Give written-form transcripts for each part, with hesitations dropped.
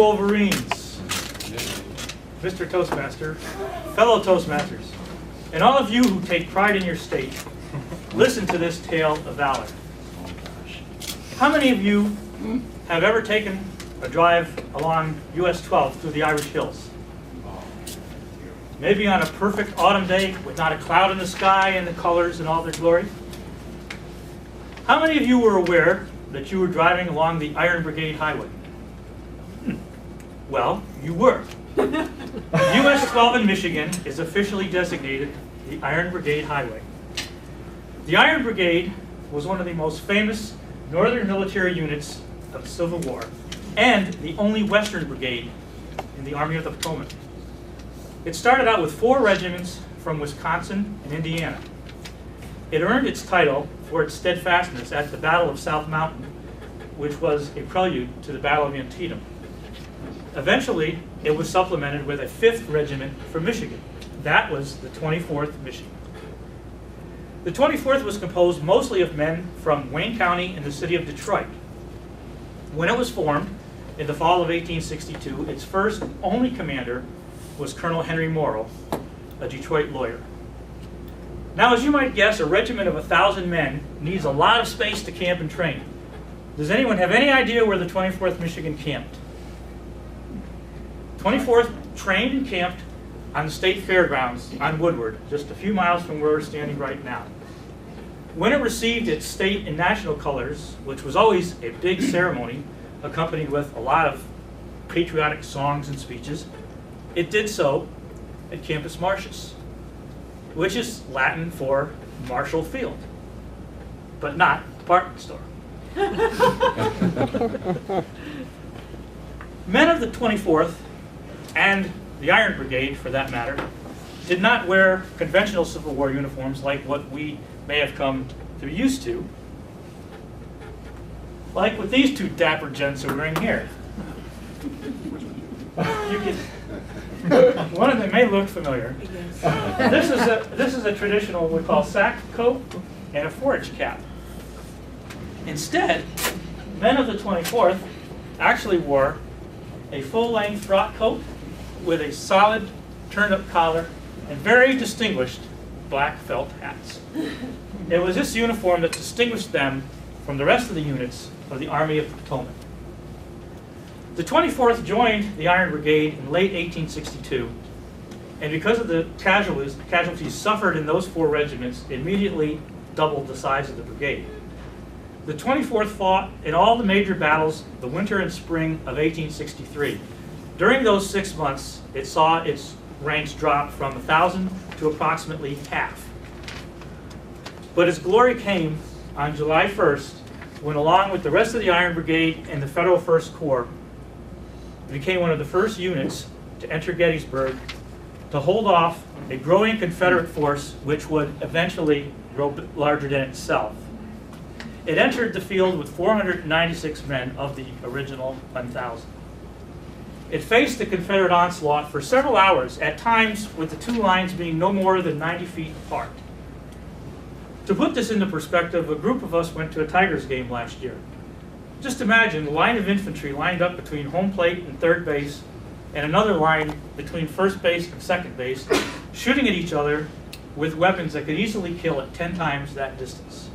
Wolverines, Mr. Toastmaster, fellow Toastmasters, and all of you who take pride in your state, listen to this tale of valor. How many of you have ever taken a drive along US 12 through the Irish Hills? Maybe on a perfect autumn day with not a cloud in the sky and the colors in all their glory? How many of you were aware that you were driving along the Iron Brigade Highway? Well, you were. US 12 in Michigan is officially designated the Iron Brigade Highway. The Iron Brigade was one of the most famous northern military units of the Civil War and the only Western brigade in the Army of the Potomac. It started out with 4 regiments from Wisconsin and Indiana. It earned its title for its steadfastness at the Battle of South Mountain, which was a prelude to the Battle of Antietam. Eventually, it was supplemented with a 5th regiment from Michigan. That was the 24th Michigan. The 24th was composed mostly of men from Wayne County and the city of Detroit. When it was formed in the fall of 1862, its first and only commander was Colonel Henry Morrow, a Detroit lawyer. Now, as you might guess, a regiment of 1,000 men needs a lot of space to camp and train. Does anyone have any idea where the 24th Michigan camped? 24th trained and camped on the state fairgrounds on Woodward, just a few miles from where we're standing right now. When it received its state and national colors, which was always a big ceremony accompanied with a lot of patriotic songs and speeches, it did so at Campus Martius, which is Latin for Marshall Field, but not department store. Men of the 24th, and the Iron Brigade for that matter, did not wear conventional Civil War uniforms like what we may have come to be used to, like what these 2 dapper gents are wearing here. One of them may look familiar. This is a traditional what we call sack coat and a forage cap. Instead, men of the 24th actually wore a full-length frock coat with a solid turned-up collar and very distinguished black felt hats. It was this uniform that distinguished them from the rest of the units of the Army of the Potomac. The 24th joined the Iron Brigade in late 1862, and because of the casualties suffered in those 4 regiments, immediately doubled the size of the brigade. The 24th fought in all the major battles the winter and spring of 1863. During those 6 months, it saw its ranks drop from 1,000 to approximately half. But its glory came on July 1st, when along with the rest of the Iron Brigade and the Federal First Corps, it became one of the first units to enter Gettysburg to hold off a growing Confederate force which would eventually grow larger than itself. It entered the field with 496 men of the original 1,000. It faced the Confederate onslaught for several hours, at times with the 2 lines being no more than 90 feet apart. To put this into perspective, a group of us went to a Tigers game last year. Just imagine the line of infantry lined up between home plate and third base, and another line between first base and second base, shooting at each other with weapons that could easily kill at 10 times that distance.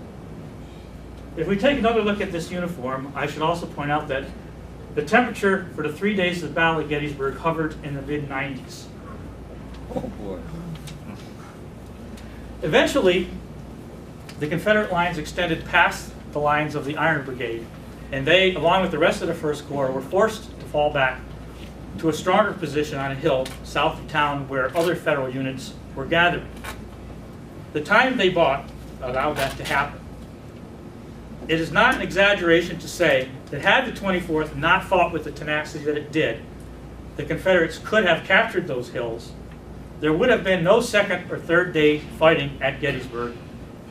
If we take another look at this uniform, I should also point out that the temperature for the 3 days of the Battle of Gettysburg hovered in the mid-90s. Oh boy. Eventually, the Confederate lines extended past the lines of the Iron Brigade, and they, along with the rest of the First Corps, were forced to fall back to a stronger position on a hill south of town where other Federal units were gathering. The time they bought allowed that to happen. It is not an exaggeration to say that had the 24th not fought with the tenacity that it did, the Confederates could have captured those hills. There would have been no 2nd or 3rd day fighting at Gettysburg,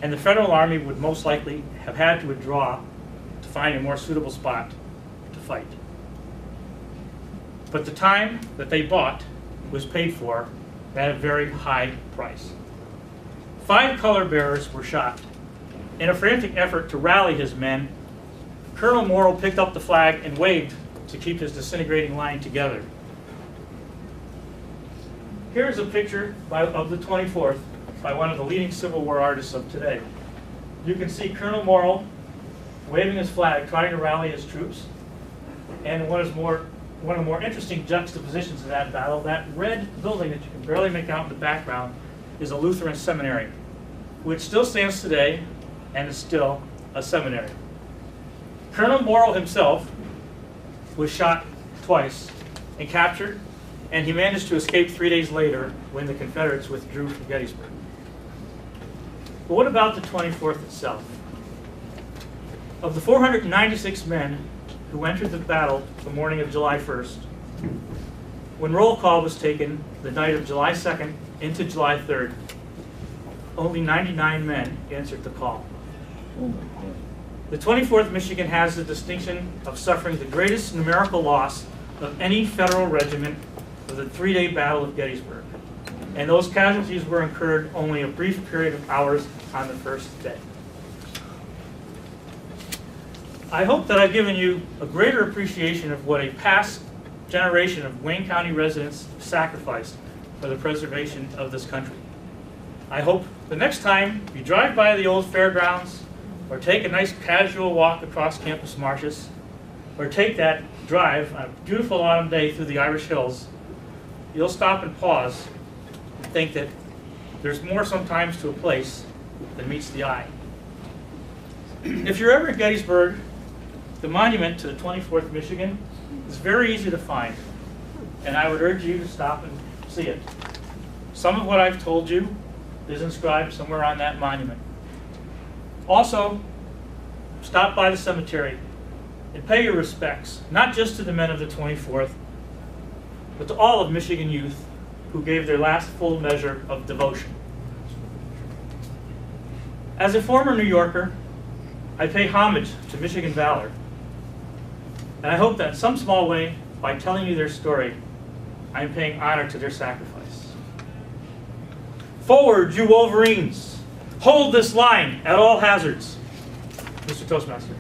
and the Federal Army would most likely have had to withdraw to find a more suitable spot to fight. But the time that they bought was paid for at a very high price. 5 color bearers were shot. In a frantic effort to rally his men, Colonel Morrow picked up the flag and waved to to keep his disintegrating line together. Here's a picture of the 24th by one of the leading Civil War artists of today. You can see Colonel Morrill waving his flag, trying to rally his troops. And one of the more interesting juxtapositions of that battle, that red building that you can barely make out in the background is a Lutheran seminary, which still stands today and is still a seminary. Colonel Morrill himself was shot twice and captured, and he managed to escape 3 days later when the Confederates withdrew from Gettysburg. But what about the 24th itself? Of the 496 men who entered the battle the morning of July 1st, when roll call was taken the night of July 2nd into July 3rd, only 99 men answered the call. Oh my God. The 24th Michigan has the distinction of suffering the greatest numerical loss of any federal regiment of the 3-day Battle of Gettysburg. And those casualties were incurred only a brief period of hours on the first day. I hope that I've given you a greater appreciation of what a past generation of Wayne County residents sacrificed for the preservation of this country. I hope the next time you drive by the old fairgrounds, or take a nice casual walk across campus marshes, or take that drive on a beautiful autumn day through the Irish Hills, you'll stop and pause and think that there's more sometimes to a place than meets the eye. If you're ever in Gettysburg, the monument to the 24th Michigan is very easy to find, and I would urge you to stop and see it. Some of what I've told you is inscribed somewhere on that monument. Also, stop by the cemetery and pay your respects, not just to the men of the 24th, but to all of Michigan youth who gave their last full measure of devotion. As a former New Yorker, I pay homage to Michigan valor, and I hope that in some small way, by telling you their story, I am paying honor to their sacrifice. Forward, you Wolverines! Hold this line at all hazards. Mr. Toastmaster.